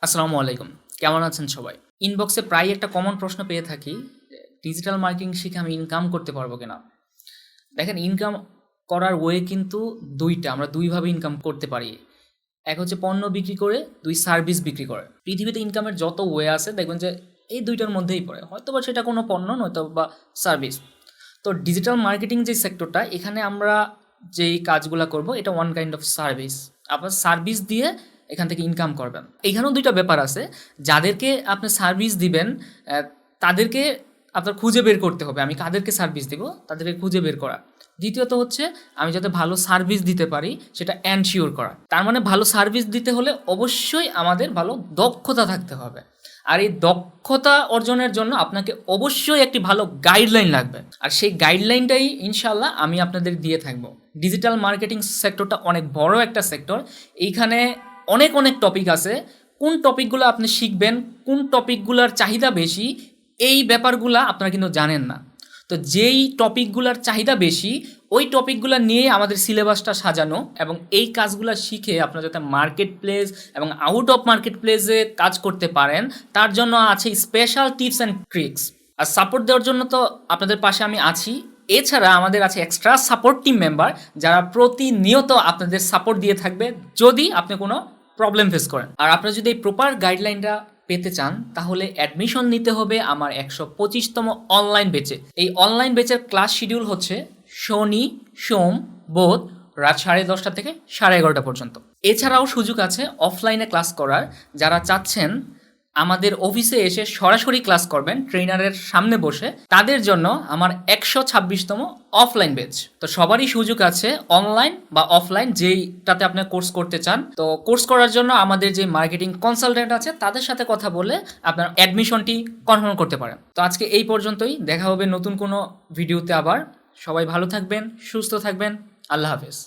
আসসালামু আলাইকুম। কেমন আছেন সবাই? ইনবক্সে প্রায়ই একটা কমন প্রশ্ন পেয়ে থাকি, ডিজিটাল মার্কেটিং শিখে আমি ইনকাম করতে পারবো কিনা? দেখেন, ইনকাম করার ওয়ে কিন্তু ২ টা। আমরা ২ ভাবে ইনকাম করতে পারি। এক হচ্ছে পণ্য বিক্রি করে, ২ সার্ভিস বিক্রি করে। পৃথিবীতে ইনকামের যত ওয়ে আছে দেখবেন যে এই ২ টার মধ্যেই পড়ে। হয়তোবা সেটা কোনো পণ্য নয়তোবা সার্ভিস। তো ডিজিটাল মার্কেটিং যে সেক্টরটা, এখানে আমরা যেই কাজগুলা করব এটা ওয়ান কাইন্ড অফ সার্ভিস। আপনার সার্ভিস দিয়ে এখান থেকে ইনকাম করবেন। এইখানেও ২ টা ব্যাপার আছে। যাদেরকে আপনি সার্ভিস দিবেন তাদেরকে আপনার খুঁজে বের করতে হবে। আমি কাদেরকে সার্ভিস দিব তাদেরকে খুঁজে বের করা। দ্বিতীয়ত হচ্ছে আমি যাতে ভালো সার্ভিস দিতে পারি সেটা এনশিওর করা। তার মানে ভালো সার্ভিস দিতে হলে অবশ্যই আমাদের ভালো দক্ষতা থাকতে হবে। আর এই দক্ষতা অর্জনের জন্য আপনাকে অবশ্যই একটি ভালো গাইডলাইন লাগবে। আর সেই গাইডলাইনটাই ইনশাআল্লাহ আমি আপনাদের দিয়ে থাকবো। ডিজিটাল মার্কেটিং সেক্টরটা অনেক বড় একটা সেক্টর। এইখানে অনেক টপিক আছে। কোন টপিকগুলো আপনি শিখবেন, কোন টপিকগুলোর চাহিদা বেশি, এই ব্যাপারগুলো আপনারা কিন্তু জানেন না। তো যেই টপিকগুলোর চাহিদা বেশি ওই টপিকগুলো নিয়ে আমাদের সিলেবাসটা সাজানো, এবং এই কাজগুলো শিখে আপনারা যাতে মার্কেট প্লেস এবং আউট অফ মার্কেট প্লেসে কাজ করতে পারেন তার জন্য আছে স্পেশাল টিপস অ্যান্ড ট্রিক্স। আর সাপোর্ট দেওয়ার জন্য তো আপনাদের পাশে আমি আছি। এছাড়া আমাদের আছে এক্সট্রা সাপোর্ট টিম মেম্বার যারা প্রতিনিয়ত আপনাদের সাপোর্ট দিয়ে থাকবে যদি আপনি কোনো প্রবলেম ফেস করেন। আর আপনারা যদি এই প্রপার গাইডলাইনটা পেতে চান তাহলে অ্যাডমিশন নিতে হবে আমার ১২৫তম অনলাইন ব্যাচে। এই অনলাইন ব্যাচের ক্লাস শিডিউল হচ্ছে শনি, সোম, বুধ রাত 10:30 থেকে 11:30 পর্যন্ত। এছাড়াও সুযোগ আছে অফলাইনে ক্লাস করার। যারা চাচ্ছেন আমাদের অফিসে এসে সরাসরি ক্লাস করবেন ট্রেনারের সামনে বসে, তাদের জন্য আমার ১২৬তম অফলাইন ব্যাচ। তো সবারই সুযোগ আছে অনলাইন বা অফলাইন যেইটাতে আপনি কোর্স করতে চান। তো কোর্স করার জন্য আমাদের যে মার্কেটিং কনসালটেন্ট আছে তাদের সাথে কথা বলে আপনার অ্যাডমিশনটি কনফার্ম করতে পারেন। তো আজকে এই পর্যন্তই। দেখা হবে নতুন কোনো ভিডিওতে আবার। সবাই ভালো থাকবেন, সুস্থ থাকবেন। আল্লাহ হাফেজ।